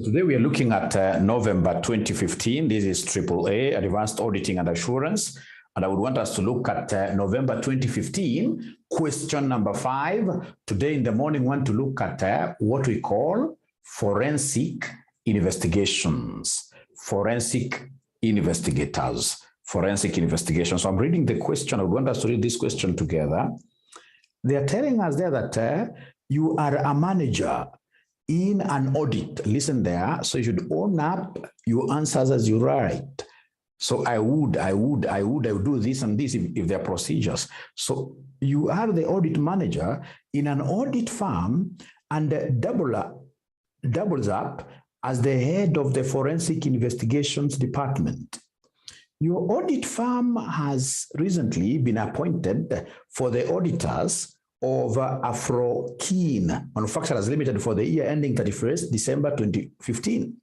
Today we are looking at November 2015. This is AAA, Advanced Auditing and Assurance. And I would want us to look at November 2015, question number 5. Today in the morning, we want to look at what we call forensic investigations, forensic investigators, forensic investigations. So I'm reading the question. I would want us to read this question together. They are telling us there that you are a manager in an audit. Listen there. So you should own up your answers as you write. So I would do this and this if there are procedures. So you are the audit manager in an audit firm and doubles up as the head of the forensic investigations department. Your audit firm has recently been appointed for the auditors of Afro-Keen Manufacturers Limited for the year ending 31st December 2015.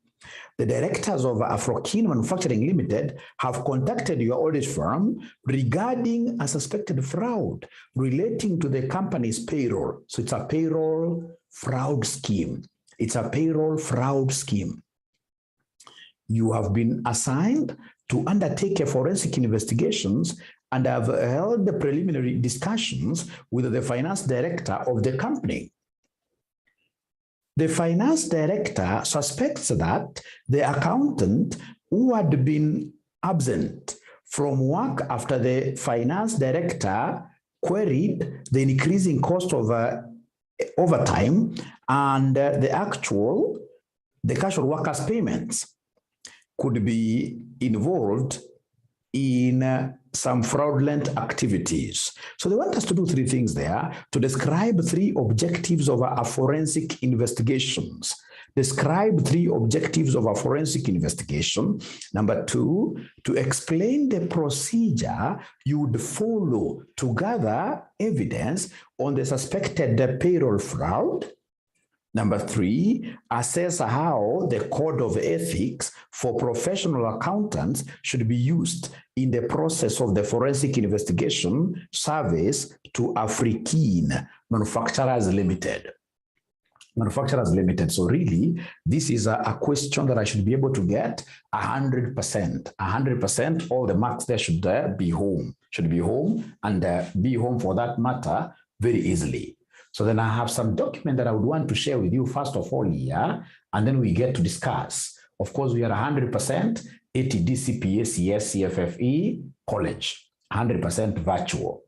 The directors of Afro-Keen Manufacturing Limited have contacted your audit firm regarding a suspected fraud relating to the company's payroll. So it's a payroll fraud scheme. It's a payroll fraud scheme. You have been assigned to undertake a forensic investigations and have held the preliminary discussions with the finance director of the company. The finance director suspects that the accountant who had been absent from work after the finance director queried the increasing cost of overtime and the casual workers' payments could be involved in some fraudulent activities. So they want us to do 3 things there, to describe 3 objectives of our forensic investigations. Describe 3 objectives of a forensic investigation. Number 2, to explain the procedure you would follow to gather evidence on the suspected payroll fraud. Number 3, assess how the code of ethics for professional accountants should be used in the process of the forensic investigation service to Afro-Keen Manufacturers Limited. Manufacturers Limited. So really, this is a question that I should be able to get 100%. 100%, all the marks there should be home. Should be home and be home for that matter very easily. So then I have some document that I would want to share with you first of all here, and then we get to discuss. Of course, we are 100% ATD-CPA, CS, CFFE, college, 100% virtual.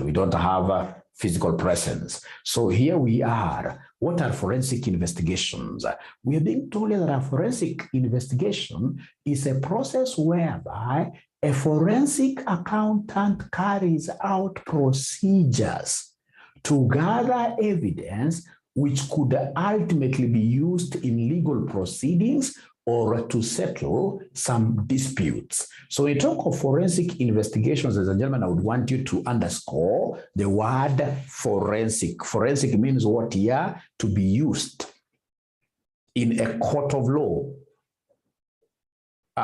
We don't have a physical presence. So here we are. What are forensic investigations? We are being told that a forensic investigation is a process whereby a forensic accountant carries out procedures to gather evidence which could ultimately be used in legal proceedings or to settle some disputes. So when you talk of forensic investigations, ladies and gentlemen, I would want you to underscore the word forensic. Forensic means what here? To be used in a court of law.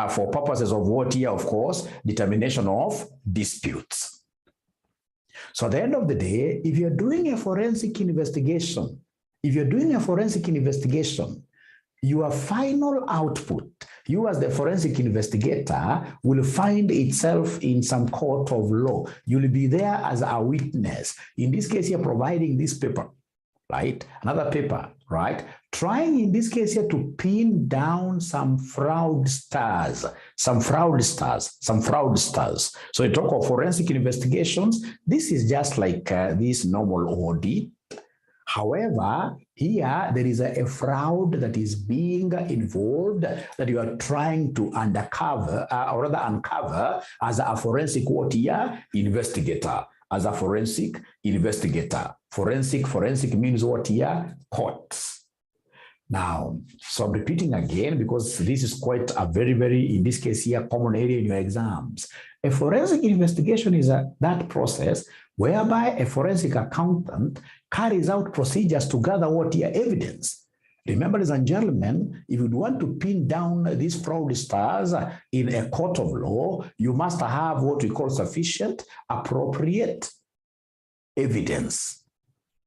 For purposes of what here, of course, determination of disputes. So at the end of the day, if you're doing a forensic investigation, your final output, you as the forensic investigator will find itself in some court of law. You'll be there as a witness. In this case, you're providing this paper, right? Another paper, right? Trying in this case here to pin down some fraudsters. So you talk of forensic investigations. This is just like this normal audit. However, here there is a fraud that is being involved that you are trying to uncover as a forensic investigator. As a forensic investigator. Forensic means what here? Courts. Now, so I'm repeating again because this is quite a very, in this case here, common area in your exams. A forensic investigation is that process whereby a forensic accountant carries out procedures to gather what here? Evidence. Remember, ladies and gentlemen, if you want to pin down these fraudsters in a court of law, you must have what we call sufficient, appropriate evidence.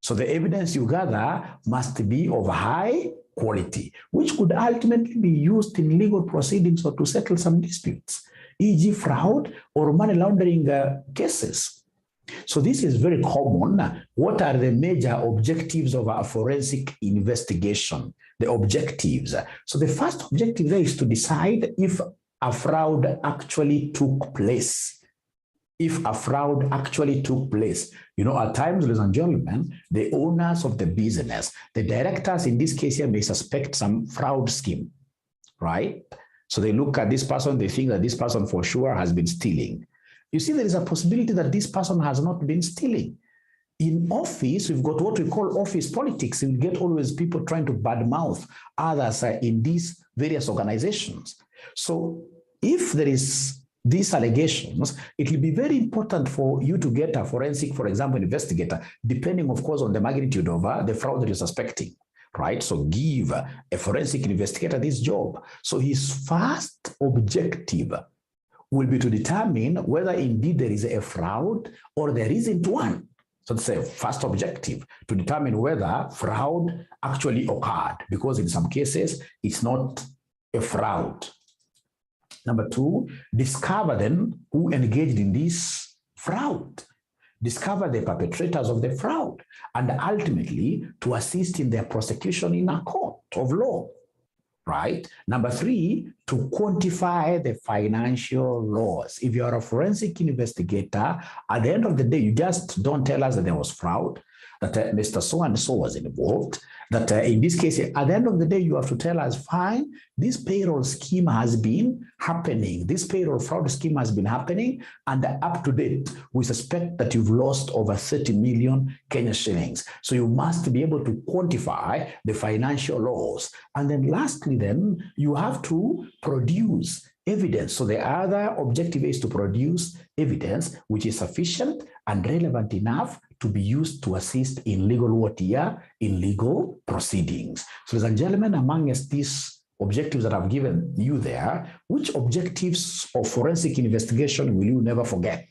So the evidence you gather must be of high quality, which could ultimately be used in legal proceedings or to settle some disputes, e.g. fraud or money laundering cases. So this is very common. What are the major objectives of a forensic investigation? The objectives. So the first objective there is to decide if a fraud actually took place. If a fraud actually took place. You know, at times, ladies and gentlemen, the owners of the business, the directors in this case here may suspect some fraud scheme, right? So they look at this person, they think that this person for sure has been stealing. You see, there is a possibility that this person has not been stealing. In office, we've got what we call office politics. We get always people trying to badmouth others in these various organizations. So if there is these allegations, it will be very important for you to get a forensic, for example, investigator, depending, of course, on the magnitude of the fraud that you're suspecting, right? So give a forensic investigator this job. So his first objective will be to determine whether indeed there is a fraud or there isn't one. So that's a first objective, to determine whether fraud actually occurred, because in some cases, it's not a fraud. Number two, discover then who engaged in this fraud. Discover the perpetrators of the fraud, and ultimately to assist in their prosecution in a court of law, right? Number three, to quantify the financial loss. If you're a forensic investigator, at the end of the day, you just don't tell us that there was fraud, that Mr. So-and-so was involved, that in this case, at the end of the day, you have to tell us, fine, this payroll scheme has been happening. This payroll fraud scheme has been happening, and up to date, we suspect that you've lost over 30 million Kenya shillings. So you must be able to quantify the financial loss. And then lastly, then, you have to produce evidence. So the other objective is to produce evidence which is sufficient and relevant enough to be used to assist in legal work here, in legal proceedings. So ladies and gentlemen, amongst these objectives that I've given you there, which objectives of forensic investigation will you never forget?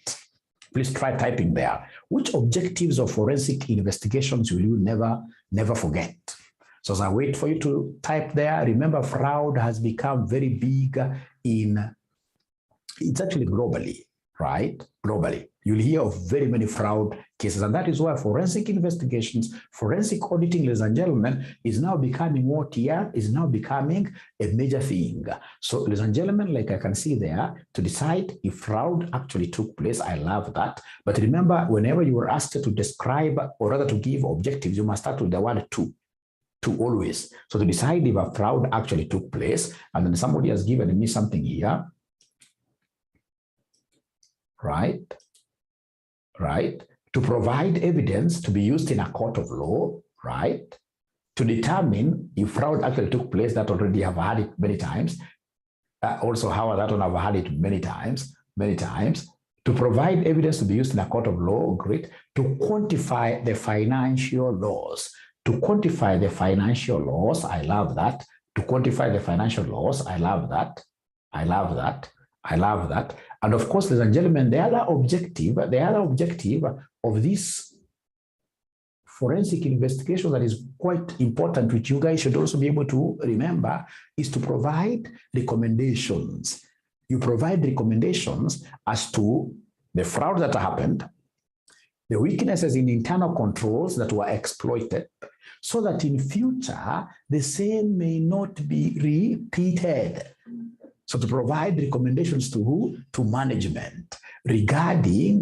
Please try typing there. Which objectives of forensic investigations will you never forget? So as I wait for you to type there, remember fraud has become very big it's actually globally, right? Globally. You'll hear of very many fraud cases, and that is why forensic investigations, forensic auditing, ladies and gentlemen, is now becoming what here is now becoming a major thing. So, ladies and gentlemen, like I can see there, to decide if fraud actually took place, I love that. But remember, whenever you were asked to describe, or rather to give objectives, you must start with the word to always. So to decide if a fraud actually took place, and then somebody has given me something here, right? To provide evidence to be used in a court of law, right? To determine if fraud actually took place, that already have had it many times. Also, how that one I've had it many times. To provide evidence to be used in a court of law, great. To quantify the financial loss. To quantify the financial loss, I love that. To quantify the financial loss, I love that. And of course, ladies and gentlemen, the other objective of this forensic investigation that is quite important, which you guys should also be able to remember, is to provide recommendations. You provide recommendations as to the fraud that happened, the weaknesses in internal controls that were exploited, so that in future, the same may not be repeated. So to provide recommendations to who? To management regarding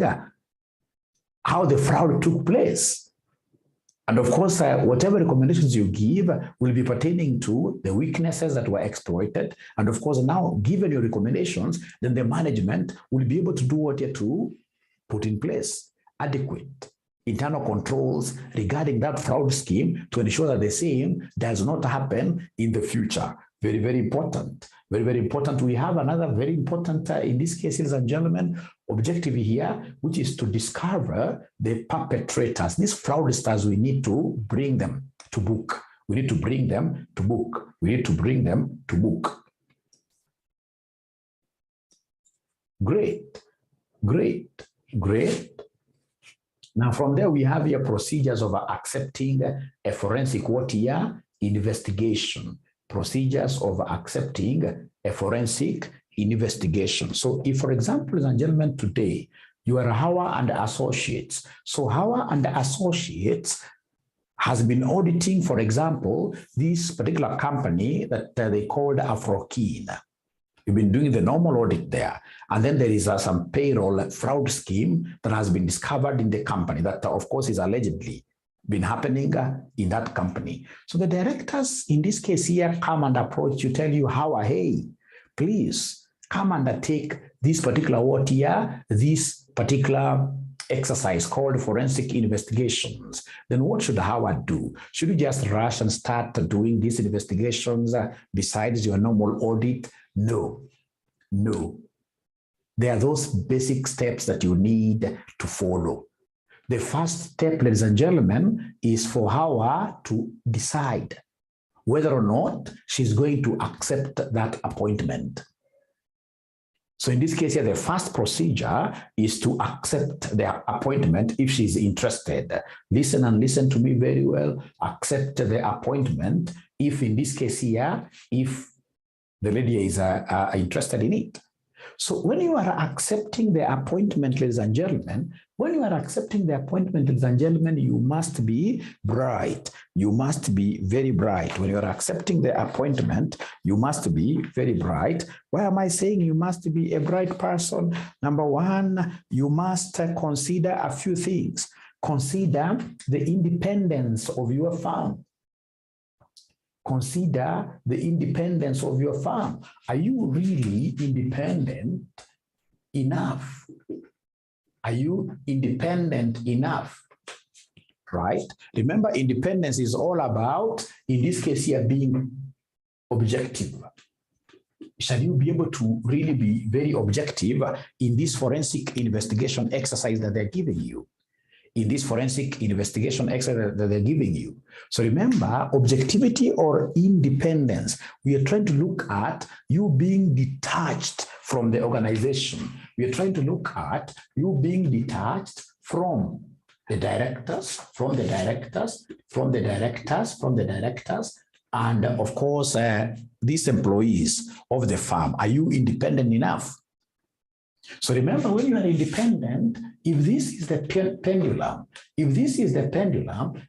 how the fraud took place. And of course, whatever recommendations you give will be pertaining to the weaknesses that were exploited. And of course, now, given your recommendations, then the management will be able to do what you have to put in place adequate internal controls regarding that fraud scheme to ensure that the same does not happen in the future. Very, very important. Very, very important. We have another very important, in this case, ladies and gentlemen, objective here, which is to discover the perpetrators. These fraudsters, we need to bring them to book. We need to bring them to book. Great. Now, from there, we have here procedures of accepting a forensic what here? investigation, procedures of accepting a forensic investigation. So if, for example, ladies and gentlemen, today you are Howard and Associates. So Howard and Associates has been auditing, for example, this particular company that they called Afrokeen. You've been doing the normal audit there. And then there is some payroll fraud scheme that has been discovered in the company that, of course, is allegedly been happening in that company. So the directors in this case here come and approach you, tell you, how, hey, please come and take this particular what here, this particular exercise called forensic investigations. Then what should Howard do? Should you just rush and start doing these investigations besides your normal audit? No, no. There are those basic steps that you need to follow. The first step, ladies and gentlemen, is for Howard to decide whether or not she's going to accept that appointment. So in this case here, the first procedure is to accept the appointment if she's interested. Listen and listen to me very well. Accept the appointment if in this case here, if the lady is interested in it. So when you are accepting the appointment, ladies and gentlemen, when you are accepting the appointment, ladies and gentlemen, you must be bright. You must be very bright. When you are accepting the appointment, you must be very bright. Why am I saying you must be a bright person? Number one, you must consider a few things. Consider the independence of your firm. Consider the independence of your firm. Are you really independent enough? Are you independent enough? Right? Remember, independence is all about, in this case here, being objective. Shall you be able to really be very objective in this forensic investigation exercise that they're giving you? In this forensic investigation exercise that they're giving you. So remember, objectivity or independence, we are trying to look at you being detached from the organization. We are trying to look at you being detached from the directors, and of course, these employees of the firm. Are you independent enough? So remember, when you are independent, if this is the pendulum,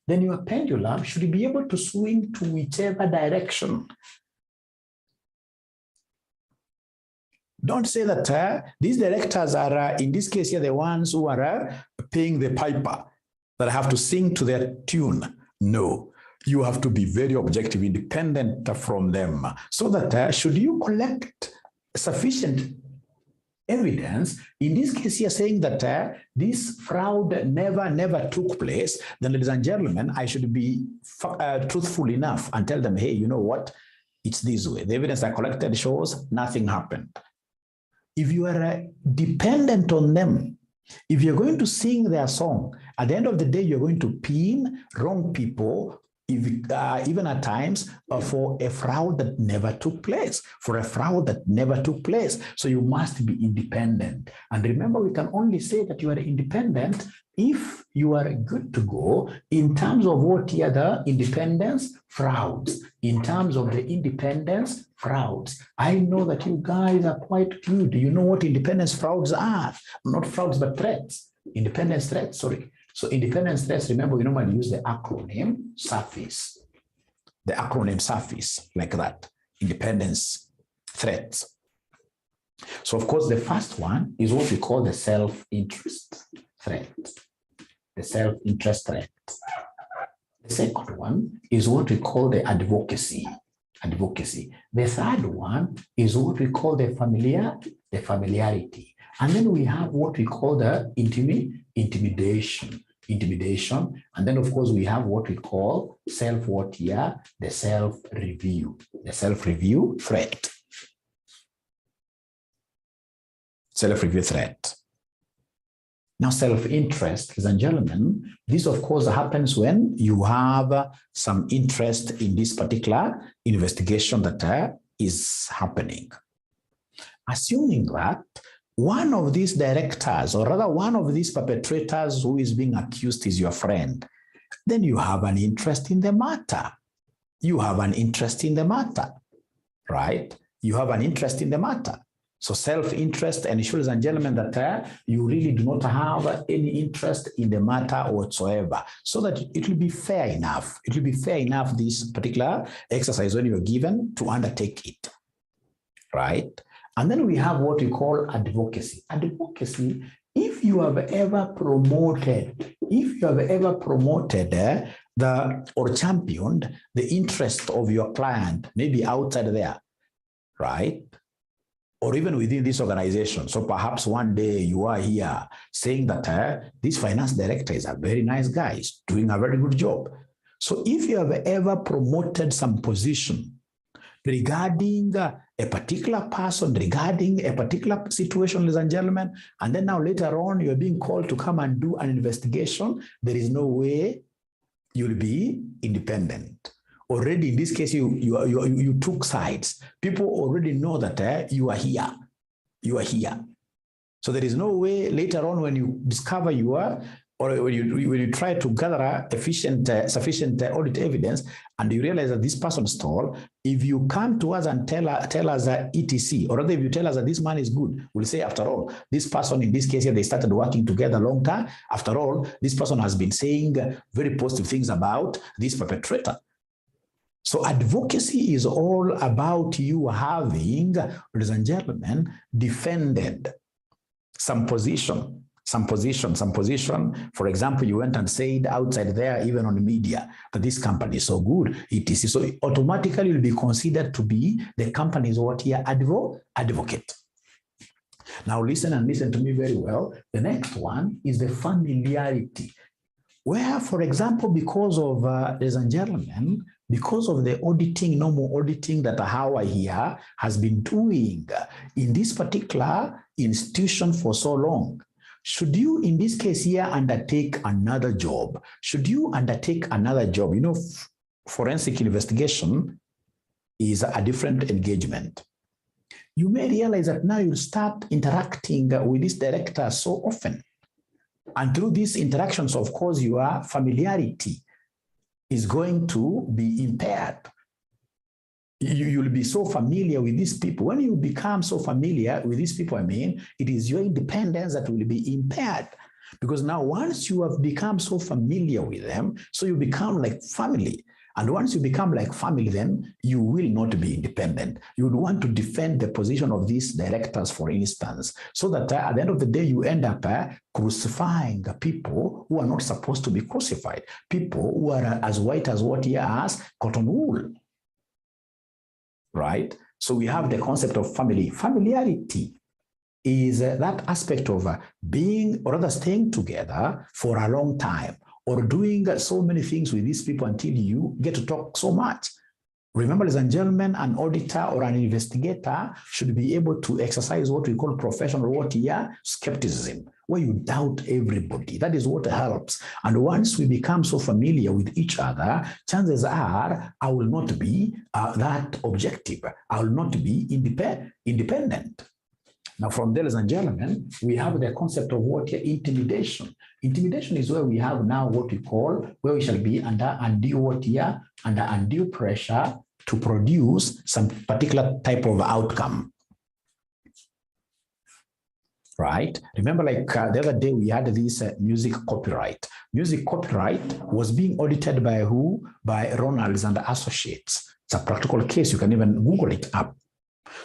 then your pendulum should be able to swing to whichever direction. Don't say that these directors are, in this case here, the ones who are paying the piper, that have to sing to their tune. No, you have to be very objective, independent from them, so that should you collect sufficient evidence, in this case here saying that this fraud never took place, then ladies and gentlemen, I should be truthful enough and tell them, hey, you know what, it's this way. The evidence I collected shows nothing happened. If you are dependent on them, if you're going to sing their song, at the end of the day, you're going to pin wrong people, even at times, for a fraud that never took place, So you must be independent. And remember, we can only say that you are independent if you are good to go in terms of what here the independence frauds. In terms of the independence frauds. I know that you guys are quite good. You know what independence frauds are? Not frauds, but threats. Independence threats, sorry. So independence threats, remember, we normally use the acronym SURFACE. The acronym SURFACE, like that. Independence threats. So, of course, the first one is what we call the self-interest threat. The self-interest threat. The second one is what we call the advocacy. The third one is what we call the familiarity. And then we have what we call the intimidation. And then, of course, we have what we call the self-review threat. Self-review threat. Now, self-interest, ladies and gentlemen, this, of course, happens when you have some interest in this particular investigation that is happening. Assuming that one of these directors, or rather one of these perpetrators who is being accused is your friend, then you have an interest in the matter. You have an interest in the matter, right? You have an interest in the matter. So self-interest ensures, and gentlemen, that you really do not have any interest in the matter whatsoever, so that it will be fair enough. It will be fair enough, this particular exercise, when you're given to undertake it, right? And then we have what we call advocacy. Advocacy, if you have ever promoted, or championed the interest of your client, maybe outside there, right? Or even within this organization. So perhaps one day you are here saying that this finance director is a very nice guy, he's doing a very good job. So if you have ever promoted some position regarding a particular person, regarding a particular situation, ladies and gentlemen, and then now later on you're being called to come and do an investigation, there is no way you'll be independent. Already in this case, you took sides. People already know that you are here. You are here. So there is no way later on when you discover you are, or when you try to gather sufficient audit evidence, and you realize that this person stole, if you come to us and tell us ETC, or rather if you tell us that this man is good, we'll say, after all, this person, in this case here, they started working together long time. After all, this person has been saying very positive things about this perpetrator. So advocacy is all about you having, ladies and gentlemen, defended some position. For example, you went and said outside there, even on the media, that this company is so good, etc. So automatically you'll be considered to be the company's what here advocate. Now listen to me very well. The next one is the familiarity, where, for example, because of, ladies and gentlemen, because of the auditing, normal auditing that Hawa here has been doing in this particular institution for so long, should you, in this case here, undertake another job? Should you undertake another job? You know, forensic investigation is a different engagement. You may realize that now you start interacting with this director so often. And through these interactions, of course, your familiarity is going to be impaired. You'll be so familiar with these people. When you become so familiar with these people, I mean, it is your independence that will be impaired. Because now once you have become so familiar with them, so you become like family. And once you become like family, then you will not be independent. You would want to defend the position of these directors, for instance, so that at the end of the day, you end up crucifying people who are not supposed to be crucified, people who are as white as what here as cotton wool, right? So we have the concept of family. Familiarity is that aspect of being, or rather staying together for a long time, or doing so many things with these people until you get to talk so much. Remember, ladies and gentlemen, an auditor or an investigator should be able to exercise what we call professional what here, skepticism, where you doubt everybody. That is what helps. And once we become so familiar with each other, chances are I will not be that objective. I will not be independent. Now, from there, ladies and gentlemen, we have the concept of what here, intimidation. Intimidation is where we have now what we call, where we shall be under undue what here, under undue pressure to produce some particular type of outcome. Right? Remember, like the other day, we had this music copyright. Music copyright was being audited by who? By Ronalds and Associates. It's a practical case. You can even Google it up.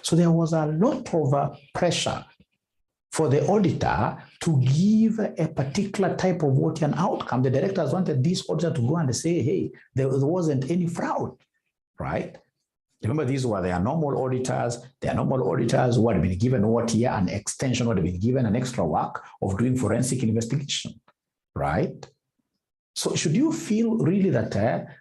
So there was a lot of pressure for the auditor to give a particular type of what an outcome. The directors wanted this auditor to go and say, hey, there wasn't any fraud, right? Remember, these were their normal auditors. Their normal auditors who had been given what here, an extension, would have been given an extra work of doing forensic investigation, right? So should you feel really that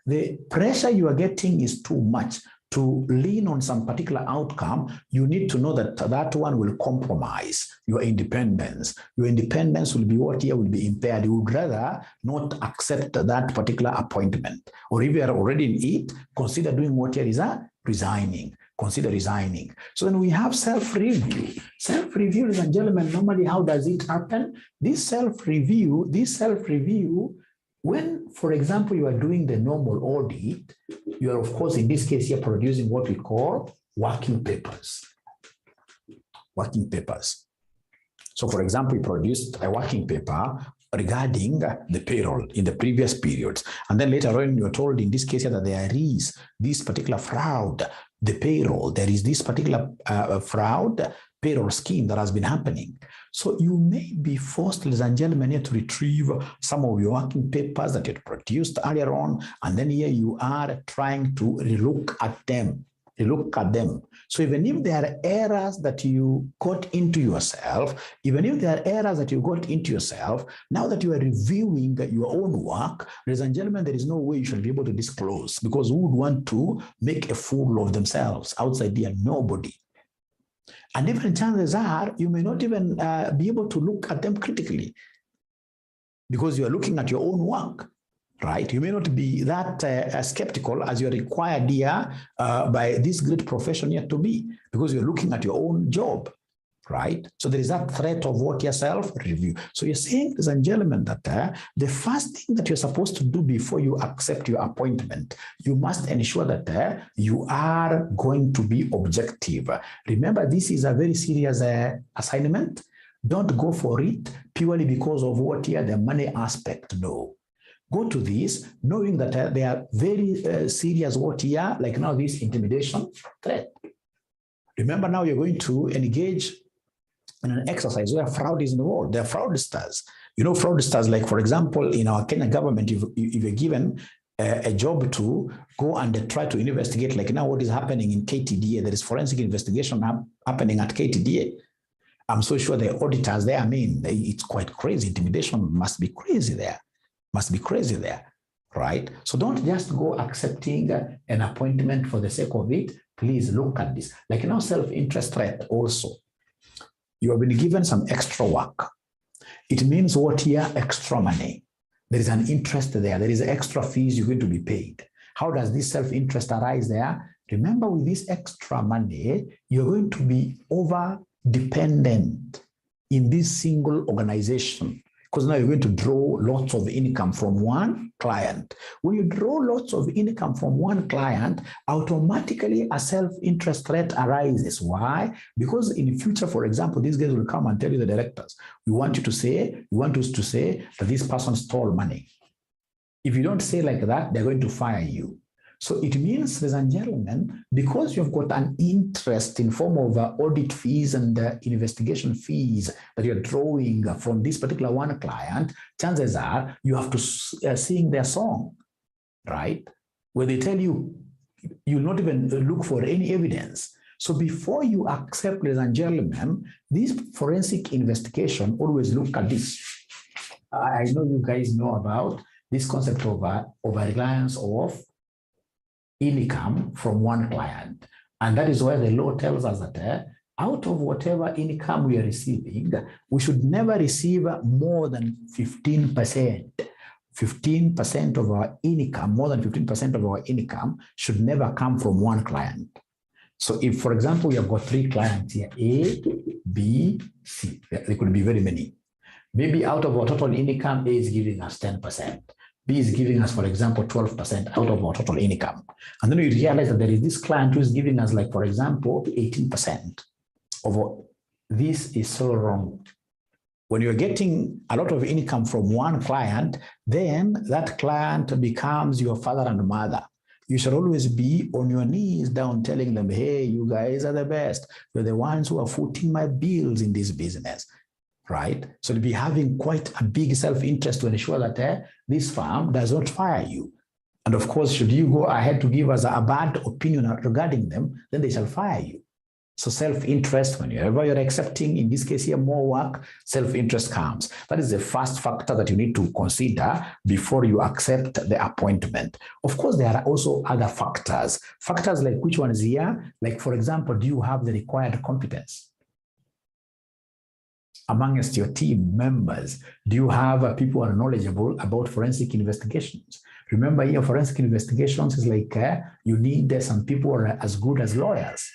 the pressure you are getting is too much to lean on some particular outcome, you need to know that that one will compromise your independence. Your independence will be what here will be impaired. You would rather not accept that particular appointment. Or if you are already in it, consider doing what here is resigning. Consider resigning. So then we have self-review. Self-review, ladies and gentlemen, normally how does it happen? This self-review When, for example, you are doing the normal audit, you are, of course, in this case, you're producing what we call working papers. Working papers. So, for example, we produced a working paper regarding the payroll in the previous periods. And then later on, you're told in this case that there is this particular fraud, the payroll, there is this particular fraud payroll scheme that has been happening. So you may be forced, ladies and gentlemen, here to retrieve some of your working papers that you had produced earlier on. And then here you are trying to relook at them. So even if there are errors that you got into yourself, now that you are reviewing your own work, ladies and gentlemen, there is no way you should be able to disclose, because who would want to make a fool of themselves outside there? Nobody. And even chances are you may not even be able to look at them critically, because you are looking at your own work. Right? You may not be that skeptical as you're required here by this great profession here to be, because you're looking at your own job, right? So there is that threat of what yourself review. So you're saying, ladies and gentlemen, that the first thing that you're supposed to do before you accept your appointment, you must ensure that you are going to be objective. Remember, this is a very serious assignment. Don't go for it purely because of what here, the money aspect. No. Go to this knowing that they are very serious what here, like now this intimidation threat. Remember, now you're going to engage in an exercise where fraud is involved. There are fraudsters. You know, fraudsters, like, for example, in our Kenya government, if you're given a job to go and try to investigate, like now what is happening in KTDA, there is forensic investigation happening at KTDA. I'm so sure the auditors there, I mean, it's quite crazy. Intimidation must be crazy there. Right? So don't just go accepting an appointment for the sake of it. Please look at this. Like now, self-interest threat also. You have been given some extra work. It means what here? Extra money. There is an interest there. There is extra fees you're going to be paid. How does this self-interest arise there? Remember, with this extra money, you're going to be over-dependent in this single organization, because now you're going to draw lots of income from one client. When you draw lots of income from one client, automatically a self-interest threat arises. Why? Because in the future, for example, these guys will come and tell you, the directors, we want us to say that this person stole money. If you don't say like that, they're going to fire you. So it means, ladies and gentlemen, because you've got an interest in form of audit fees and investigation fees that you're drawing from this particular one client, chances are you have to sing their song, right? Where they tell you, you'll not even look for any evidence. So before you accept, ladies and gentlemen, this forensic investigation, always look at this. I know you guys know about this concept of reliance of income from one client. And that is why the law tells us that out of whatever income we are receiving, we should never receive more than 15%. 15% of our income, more than 15% of our income should never come from one client. So if, for example, we have got 3 clients here, A, B, C, there could be very many. Maybe out of our total income, A is giving us 10%. B is giving us, for example, 12% out of our total income. And then we realize that there is this client who is giving us, like, for example, 18% of our. This is so wrong. When you're getting a lot of income from one client, then that client becomes your father and mother. You should always be on your knees down telling them, hey, you guys are the best. You're the ones who are footing my bills in this business. Right? So to be having quite a big self-interest to ensure that this firm does not fire you. And of course, should you go ahead to give us a bad opinion regarding them, then they shall fire you. So self-interest, whenever you're accepting, in this case here, more work, self-interest comes. That is the first factor that you need to consider before you accept the appointment. Of course, there are also other factors. Factors like which ones here? Like, for example, do you have the required competence? Amongst your team members, do you have people who are knowledgeable about forensic investigations? Remember, here, forensic investigations is like you need some people who are as good as lawyers,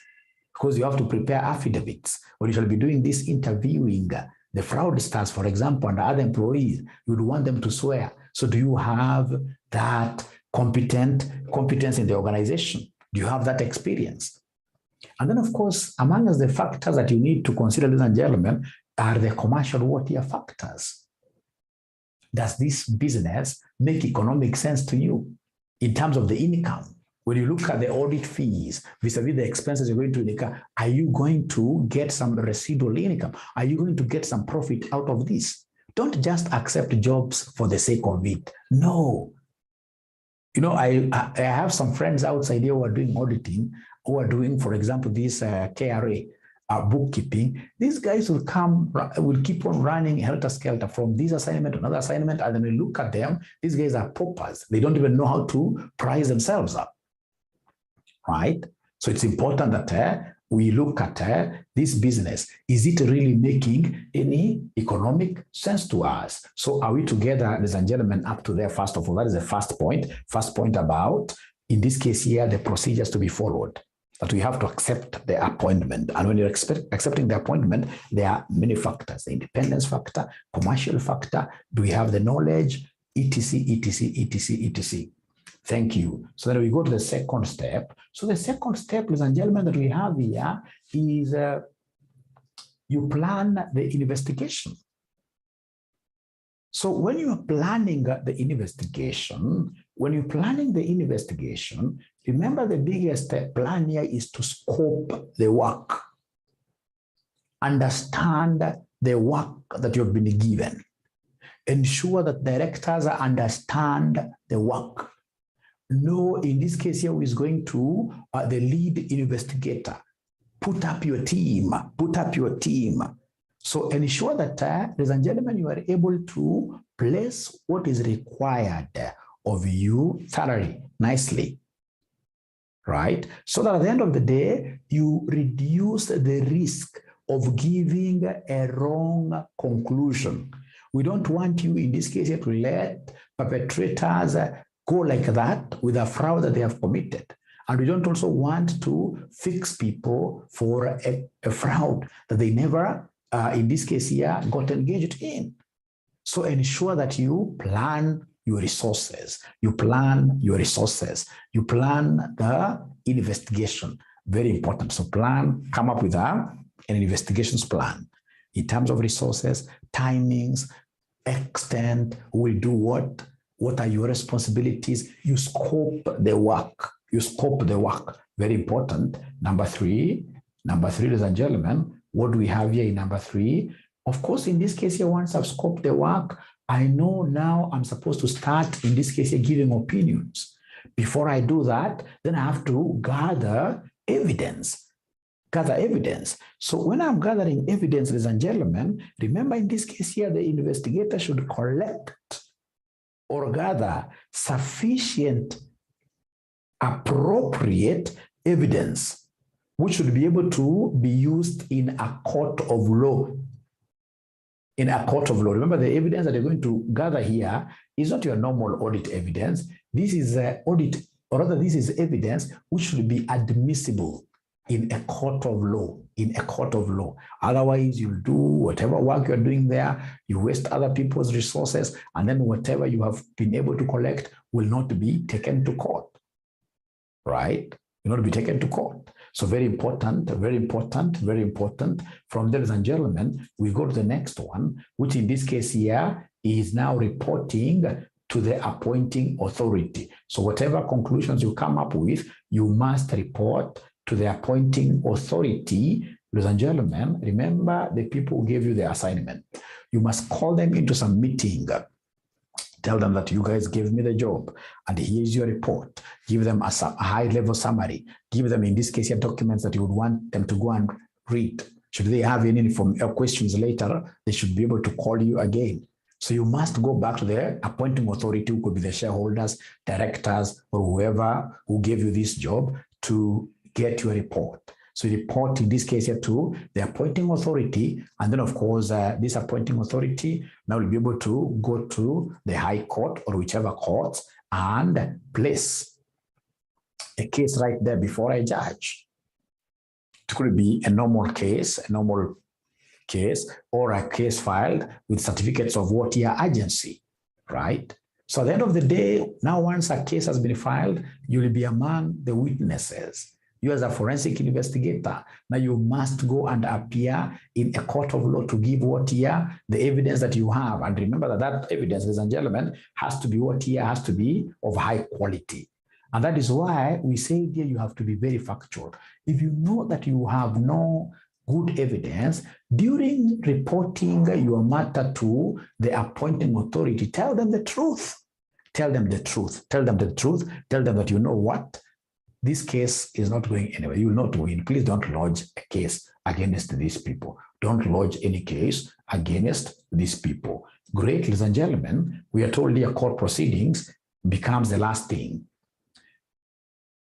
because you have to prepare affidavits. When you shall be doing this interviewing, the fraudsters, for example, and other employees, you would want them to swear. So do you have that competence in the organization? Do you have that experience? And then, of course, among the factors that you need to consider, ladies and gentlemen, are the commercial water factors. Does this business make economic sense to you in terms of the income? When you look at the audit fees vis-a-vis the expenses you're going to incur, are you going to get some residual income? Are you going to get some profit out of this? Don't just accept jobs for the sake of it. No. You know, I have some friends outside here who are doing auditing, who are doing, for example, this KRA, bookkeeping. These guys will keep on running helter-skelter from this assignment to another assignment, and then we look at them, these guys are paupers. They don't even know how to price themselves up. Right? So it's important that we look at this business. Is it really making any economic sense to us? So are we together, ladies and gentlemen, up to there? First of all, that is the first point. First point about, in this case here, the procedures to be followed. That we have to accept the appointment. And when you're accepting the appointment, there are many factors. The independence factor, commercial factor, do we have the knowledge, etc., etc., etc., etc. Thank you. So then we go to the second step. So the second step, ladies and gentlemen, that we have here is you plan the investigation. So when you are planning the investigation, remember the biggest plan here is to scope the work. Understand the work that you've been given. Ensure that directors understand the work. Know, in this case here, who is going to the lead investigator. Put up your team. So ensure that, ladies and gentlemen, you are able to place what is required of you thoroughly, nicely, right? So that at the end of the day, you reduce the risk of giving a wrong conclusion. We don't want you, in this case, to let perpetrators go like that with a fraud that they have committed. And we don't also want to fix people for a fraud that they never, in this case here, got engaged in. So ensure that you plan your resources. You plan the investigation. Very important. So come up with an investigations plan in terms of resources, timings, extent, who will do what are your responsibilities? You scope the work. Very important. Number three, ladies and gentlemen, what do we have here in number 3? Of course, in this case here, once I've scoped the work, I know now I'm supposed to start, in this case here, giving opinions. Before I do that, then I have to gather evidence. So when I'm gathering evidence, ladies and gentlemen, remember in this case here, the investigator should collect or gather sufficient, appropriate evidence, which should be able to be used in a court of law. Remember, the evidence that you're going to gather here is not your normal audit evidence. This is this is evidence which should be admissible in a court of law. Otherwise, you'll do whatever work you're doing there, you waste other people's resources, and then whatever you have been able to collect will not be taken to court, right? Will not be taken to court. So very important. From there, ladies and gentlemen, we go to the next one, which in this case here is now reporting to the appointing authority. So whatever conclusions you come up with, you must report to the appointing authority. Ladies and gentlemen, remember the people who gave you the assignment. You must call them into some meeting. Tell them that you guys gave me the job and here's your report. Give them a high-level summary. Give them, in this case, your documents that you would want them to go and read. Should they have any questions later, they should be able to call you again. So you must go back to the appointing authority, who could be the shareholders, directors, or whoever who gave you this job, to get your report. So report, in this case here, to the appointing authority. And then, of course, this appointing authority now will be able to go to the High Court or whichever court and place a case right there before a judge. It could be a normal case, or a case filed with certificates of what year agency, right? So at the end of the day, now once a case has been filed, you will be among the witnesses. You as a forensic investigator, now you must go and appear in a court of law to give what year the evidence that you have. And remember that that evidence, ladies and gentlemen, has to be what year, has to be of high quality. And that is why we say here you have to be very factual. If you know that you have no good evidence, during reporting your matter to the appointing authority, tell them the truth. Tell them the truth. Tell them the truth. Tell them that you know what? This case is not going anywhere. You will not win. Please don't lodge a case against these people. Don't lodge any case against these people. Great, ladies and gentlemen, we are told here court proceedings becomes the last thing.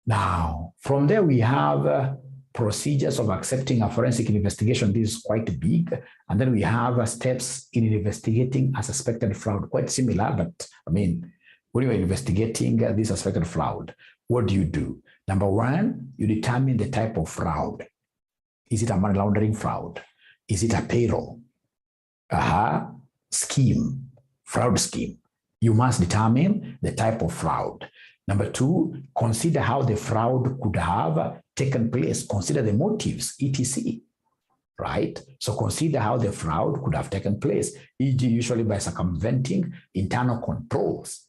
Now, from there we have procedures of accepting a forensic investigation. This is quite big. And then we have steps in investigating a suspected fraud. Quite similar, but I mean, when you're investigating this suspected fraud, what do? Number one, you determine the type of fraud. Is it a money laundering fraud? Is it a payroll? Scheme, fraud scheme. You must determine the type of fraud. Number two, consider how the fraud could have taken place. Consider the motives, etc. Right? So consider how the fraud could have taken place, e.g. usually by circumventing internal controls.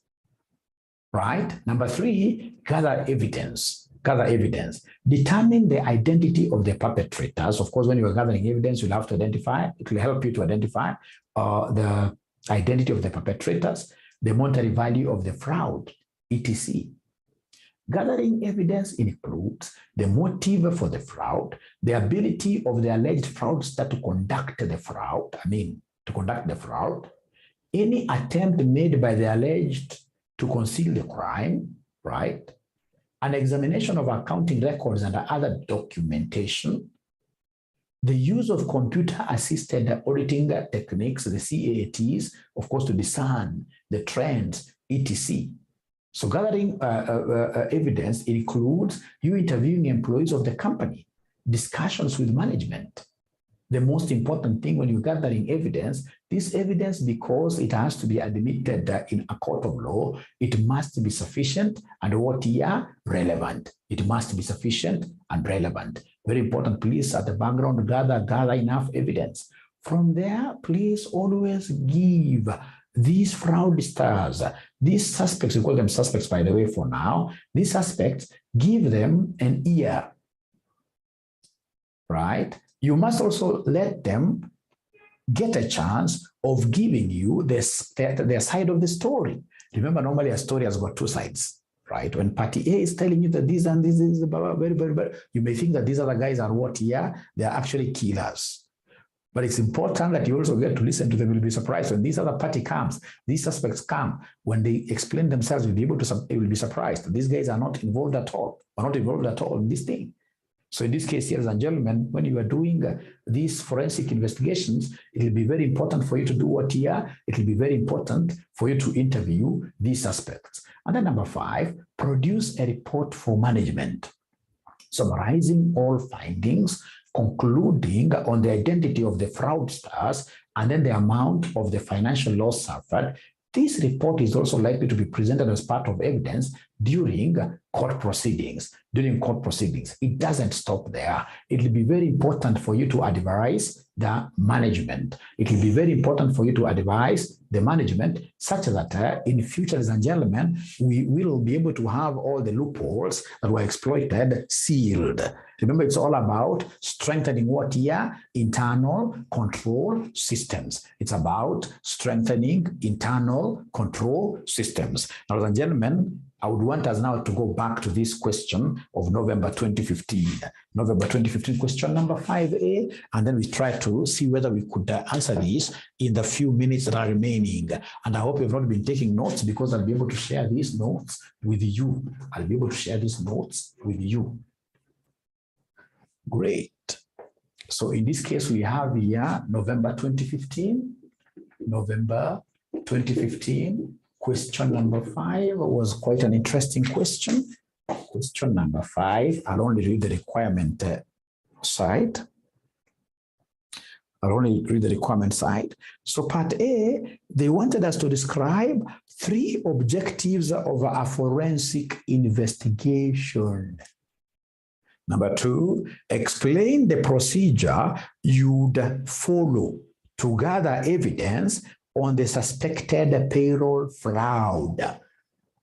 Right? Number three, gather evidence. Gather evidence. Determine the identity of the perpetrators. Of course, when you are gathering evidence, you'll have to identify. It will help you to identify the identity of the perpetrators, the monetary value of the fraud, etc. Gathering evidence includes the motive for the fraud, the ability of the alleged fraudster to conduct the fraud, any attempt made by the alleged to conceal the crime, right? An examination of accounting records and other documentation, the use of computer-assisted auditing techniques, the CATs, of course, to discern the trends, etc. So gathering evidence includes you interviewing employees of the company, discussions with management. The most important thing when you're gathering evidence, this evidence, because it has to be admitted in a court of law, it must be sufficient and relevant. It must be sufficient and relevant. Very important, please, at the background, gather enough evidence. From there, please always give these fraudsters, these suspects, we call them suspects, by the way, for now, these suspects, give them an ear, right? You must also let them get a chance of giving you their side of the story. Remember, normally a story has got two sides, right? When party A is telling you that this and this is very, very bad, you may think that these other guys are what here? They are actually killers. But it's important that you also get to listen to them. You'll be surprised when this other party comes, these suspects come, when they explain themselves, you'll be surprised. These guys are not involved at all, in this thing. So in this case, ladies and gentlemen, when you are doing these forensic investigations, it will be very important for you to do what here? It will be very important for you to interview these suspects. And then number 5, produce a report for management, summarizing all findings, concluding on the identity of the fraudsters, and then the amount of the financial loss suffered. This report is also likely to be presented as part of evidence during court proceedings. It doesn't stop there. It will be very important for you to advise the management. It will be very important for you to advise the management such that in future, ladies and gentlemen, we will be able to have all the loopholes that were exploited sealed. Remember, it's all about strengthening what here? Internal control systems. It's about strengthening internal control systems. Now, ladies and gentlemen, I would want us now to go back to this question of November 2015. November 2015, question number 5A, and then we try to see whether we could answer this in the few minutes that are remaining. And I hope you've not been taking notes, because I'll be able to share these notes with you. Great. So in this case, we have here November 2015. Question number 5 was quite an interesting question. Question number 5, I'll only read the requirement side. I'll only read the requirement side. So part A, they wanted us to describe 3 objectives of a forensic investigation. Number 2, explain the procedure you'd follow to gather evidence on the suspected payroll fraud.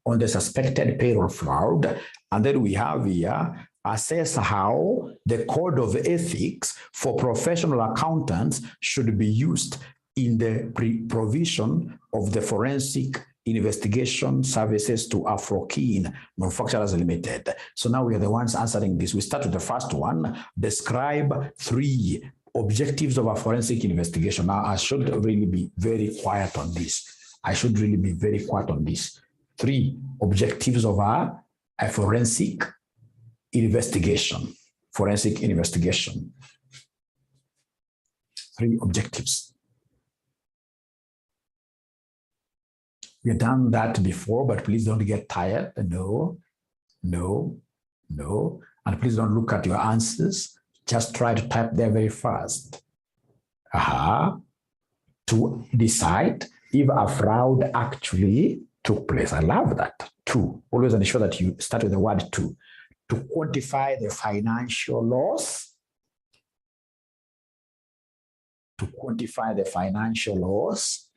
On the suspected payroll fraud. And then we have here, assess how the code of ethics for professional accountants should be used in the provision of the forensic investigation services to Afro-Keen Manufacturers Limited. So now we are the ones answering this. We start with the first one. Describe 3 objectives of a forensic investigation. Now, I should really be very quiet on this. 3 objectives of a forensic investigation. 3 objectives. We've done that before, but please don't get tired. No. And please don't look at your answers. Just try to type there very fast. To decide if a fraud actually took place. I love that. 2. Always ensure that you start with the word 2. To quantify the financial loss. To quantify the financial loss.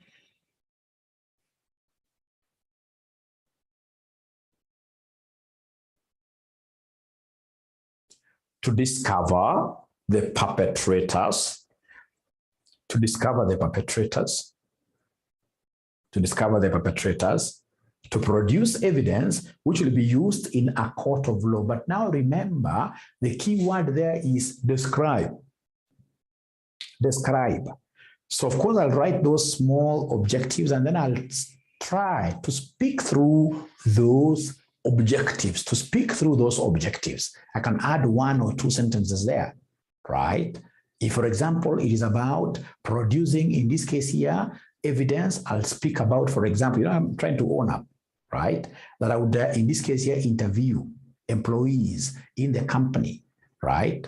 To discover the perpetrators. To produce evidence which will be used in a court of law. But now remember, the key word there is describe. So of course, I'll write those small objectives and then I'll try to speak through those objectives. I can add 1 or 2 sentences there, right? If, for example, it is about producing, in this case here, evidence, I'll speak about, for example, I'm trying to own up, right? That I would, in this case here, interview employees in the company, right?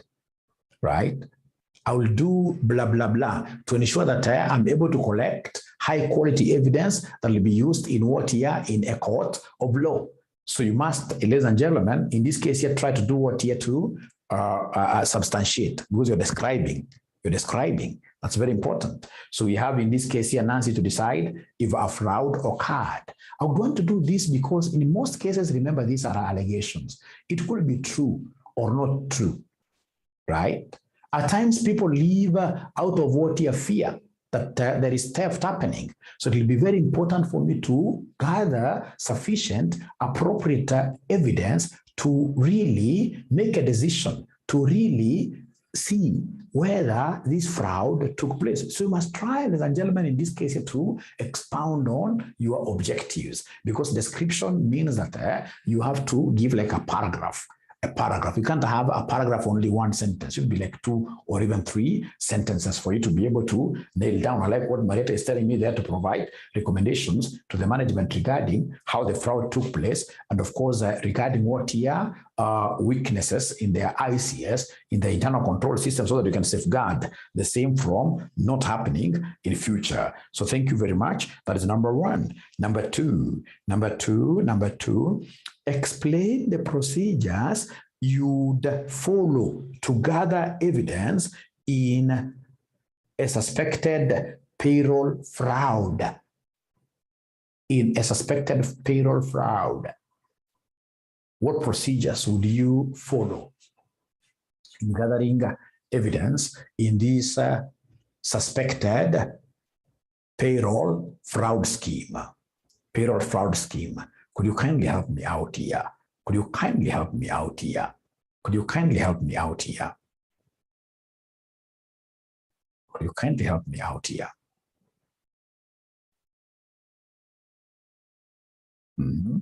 I will do blah, blah, blah to ensure that I'm able to collect high quality evidence that will be used in what here in a court of law. So you must, ladies and gentlemen, in this case here, try to do what here to substantiate, because you're describing. That's very important. So we have in this case here, Nancy, to decide if a fraud occurred. I would want to do this because in most cases, remember, these are allegations. It could be true or not true, right? At times people live out of what here fear that there is theft happening. So it will be very important for me to gather sufficient, appropriate evidence to really make a decision, to really see whether this fraud took place. So you must try, ladies and gentlemen, in this case to expound on your objectives, because description means that you have to give like a paragraph. You can't have a paragraph only 1 sentence. It should be like 2 or even 3 sentences for you to be able to nail down. I like what Marietta is telling me there, to provide recommendations to the management regarding how the fraud took place, and of course regarding what here weaknesses in their ICS, in the internal control system, so that you can safeguard the same from not happening in future. So thank you very much. That is number 1. Number two, explain the procedures you'd follow to gather evidence in a suspected payroll fraud. What procedures would you follow in gathering evidence in this suspected payroll fraud scheme? Could you kindly help me out here? Mm-hmm.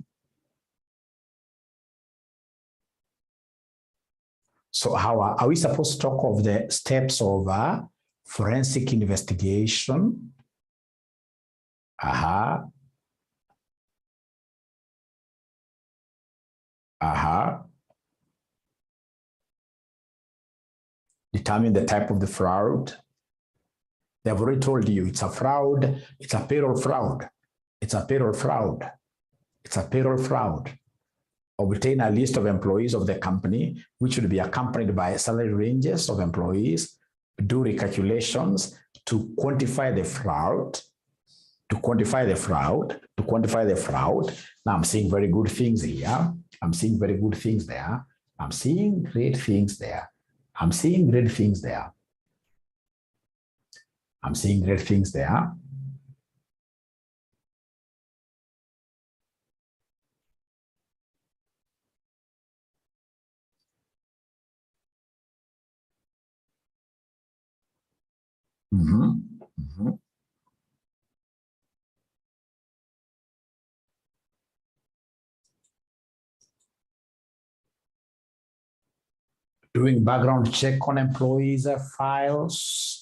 So how are we supposed to talk of the steps of forensic investigation? Determine the type of the fraud. They have already told you it's a fraud, it's a payroll fraud, it's a payroll fraud, it's a payroll fraud. Obtain a list of employees of the company, which will be accompanied by salary ranges of employees, do recalculations to quantify the fraud, to quantify the fraud. Now I'm seeing very good things here. I'm seeing very good things there. I'm seeing great things there. I'm seeing great things there. I'm seeing great things there. Doing background check on employees' files.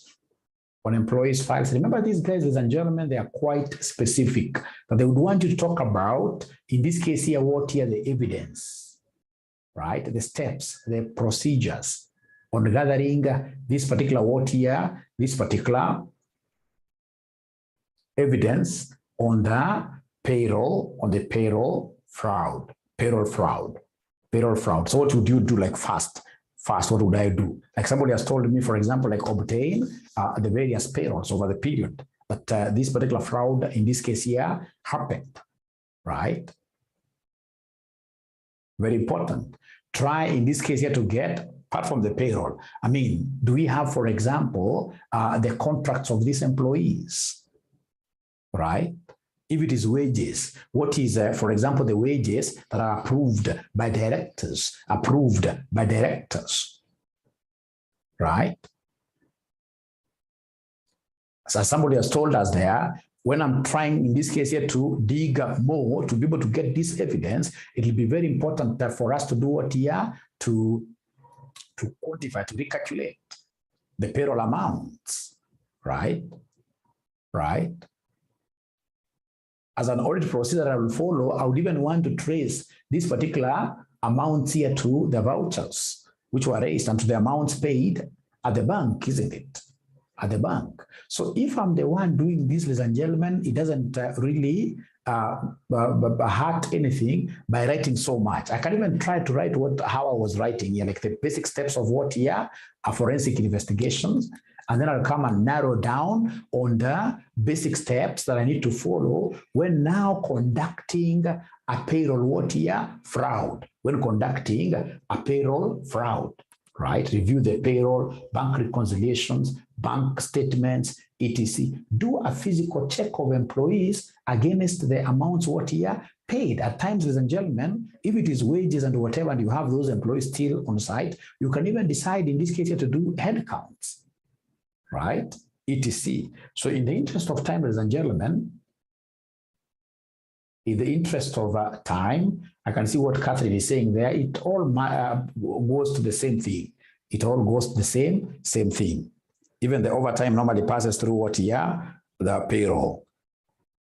On employees' files. Remember, these guys, ladies and gentlemen, they are quite specific. That they would want you to talk about, in this case here, what here the evidence, right? The steps, the procedures on gathering this particular what here, this particular evidence on the payroll fraud. So what would you do like fast, what would I do? Like somebody has told me, for example, like obtain the various payrolls over the period. But this particular fraud, in this case here, happened, right? Very important. Try, in this case here, to get, apart from the payroll, I mean, do we have, for example, the contracts of these employees, right? If it is wages, what is, for example, the wages that are approved by directors, right? So somebody has told us there, when I'm trying, in this case here, to dig more, to be able to get this evidence, it will be very important that for us to do what here, to quantify, to recalculate the payroll amounts, right? Right? As an audit procedure I will follow, I would even want to trace these particular amounts here to the vouchers, which were raised, and to the amounts paid at the bank, isn't it? At the bank. So if I'm the one doing this, ladies and gentlemen, it doesn't really hurt anything by writing so much. I can even try to write how I was writing here, like the basic steps of what here are forensic investigations. And then I'll come and narrow down on the basic steps that I need to follow when now conducting a payroll what here? Fraud. When conducting a payroll fraud, right? Review the payroll, bank reconciliations, bank statements, etc. Do a physical check of employees against the amounts what here paid. At times, ladies and gentlemen, if it is wages and whatever, and you have those employees still on site, you can even decide in this case here to do head counts, right? etc. So in the interest of time, ladies and gentlemen, in the interest of time, I can see what Catherine is saying there. It all goes to the same thing. It all goes to the same thing. Even the overtime normally passes through what here? The payroll.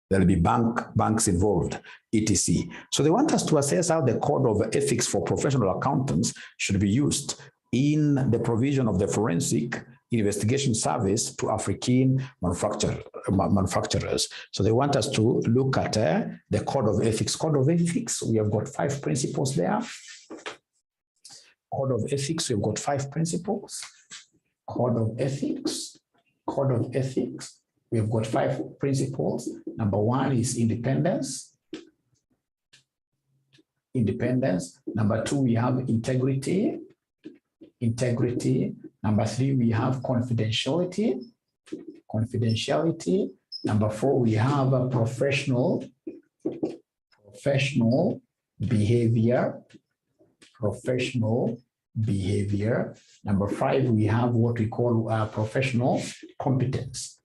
There'll be banks involved, etc. So they want us to assess how the code of ethics for professional accountants should be used in the provision of the forensic investigation service to African manufacturers. So they want us to look at the code of ethics. Code of ethics, we have got 5 principles there. Code of ethics, we've got 5 principles. Code of ethics, we've got 5 principles. Number 1 is independence. Number 2, we have integrity. Number 3, we have confidentiality. Number 4, we have a professional behavior. Number 5, we have what we call professional competence.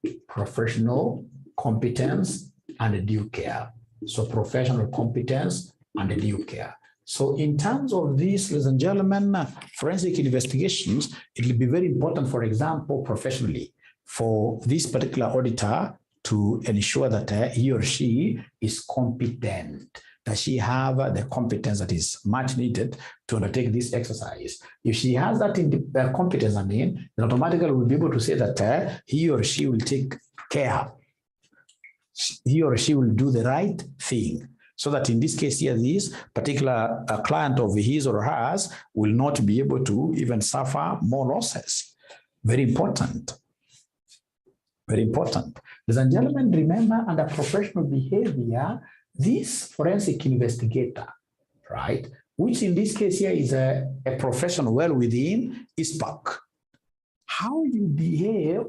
And due care. So professional competence and due care. So in terms of this, ladies and gentlemen, forensic investigations, it will be very important, for example, professionally, for this particular auditor to ensure that he or she is competent, does she have the competence that is much needed to undertake this exercise? If she has that competence, then automatically we'll be able to say that he or she will take care. He or she will do the right thing. So that in this case here, this particular client of his or hers will not be able to even suffer more losses. Very important. Very important. Ladies and gentlemen, remember, under professional behavior, this forensic investigator, right, which in this case here is a profession well within ISPAC. How you behave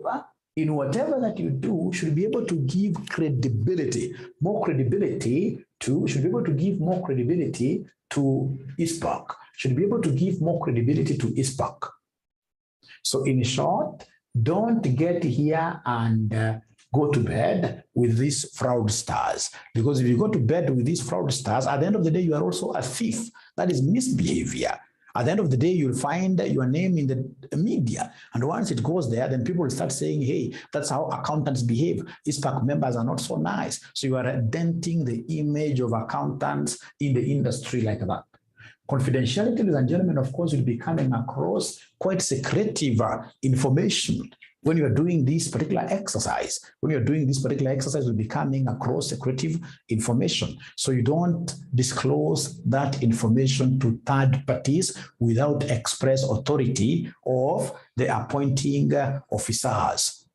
in whatever that you do should be able to give credibility, more credibility to, should be able to give more credibility to ISPAC, should be able to give more credibility to ISPAC. So in short, don't get here and go to bed with these fraudsters, because if you go to bed with these fraudsters, at the end of the day, you are also a thief. That is misbehavior. At the end of the day, you'll find your name in the media. And once it goes there, then people will start saying, hey, that's how accountants behave. ISPAC members are not so nice. So you are denting the image of accountants in the industry like that. Confidentiality, ladies and gentlemen, of course, will be coming across quite secretive information when you are doing this particular exercise. When you're doing this particular exercise, will be coming across secretive information. So you don't disclose that information to third parties without express authority of the appointing officers.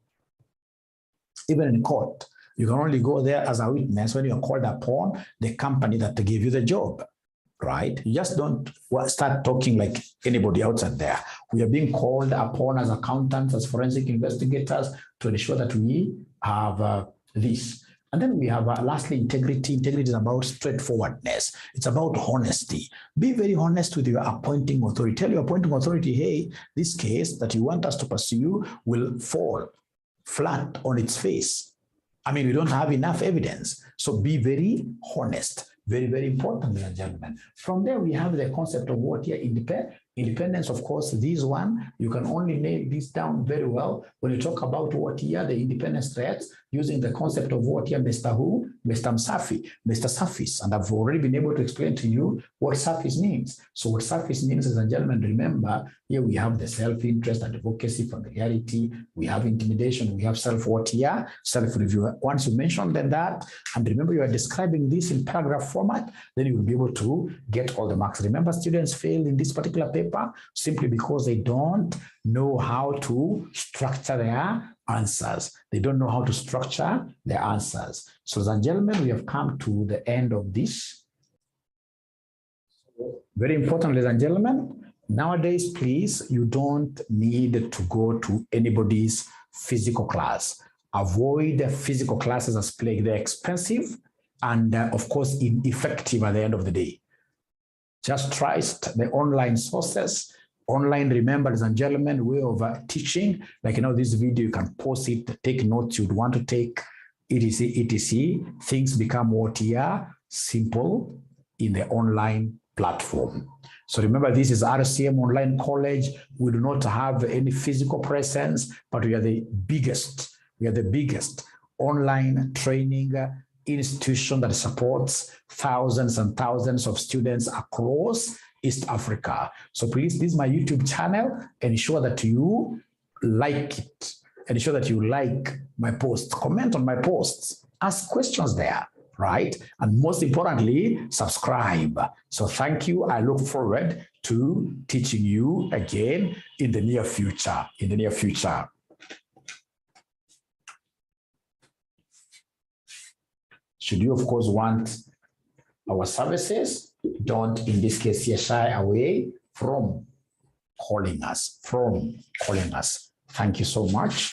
Even in court, you can only go there as a witness when you're called upon the company that gave you the job. Right? You just don't start talking like anybody outside there. We are being called upon as accountants, as forensic investigators to ensure that we have this. And then we have lastly, integrity. Integrity is about straightforwardness. It's about honesty. Be very honest with your appointing authority. Tell your appointing authority, hey, this case that you want us to pursue will fall flat on its face. I mean, we don't have enough evidence. So be very honest. Very, very important, ladies and gentlemen. From there, we have the concept of what here, independence. Of course, this one, you can only nail this down very well when you talk about what here, the independence threats, using the concept of what here, Mr. Who? Mr. Msafi, Mr. Surface. And I've already been able to explain to you what surface means. So what surface means, ladies and gentlemen, remember, here we have the self-interest, advocacy, familiarity, we have intimidation, we have self-what here, self-review. Once you mention that, and remember you are describing this in paragraph format, then you will be able to get all the marks. Remember, students fail in this particular paper simply because they don't know how to structure their answers. They don't know how to structure their answers. So, ladies and gentlemen, we have come to the end of this. Very important, ladies and gentlemen. Nowadays, please, you don't need to go to anybody's physical class. Avoid physical classes as plague. They're expensive and, of course, ineffective at the end of the day. Just trust the online sources. Online, remember, ladies and gentlemen, way of teaching. Like, this video, you can post it, take notes you'd want to take, etc., etc. Things become what here, simple in the online platform. So remember, this is RCM Online College. We do not have any physical presence, but we are the biggest. We are the biggest online training institution that supports thousands and thousands of students across East Africa. So please, this is my YouTube channel. Ensure that you like it. Ensure that you like my posts, comment on my posts, ask questions there, right? And most importantly, subscribe. So thank you. I look forward to teaching you again in the near future. Should you, of course, want our services, don't, in this case here, shy away from calling us. Thank you so much.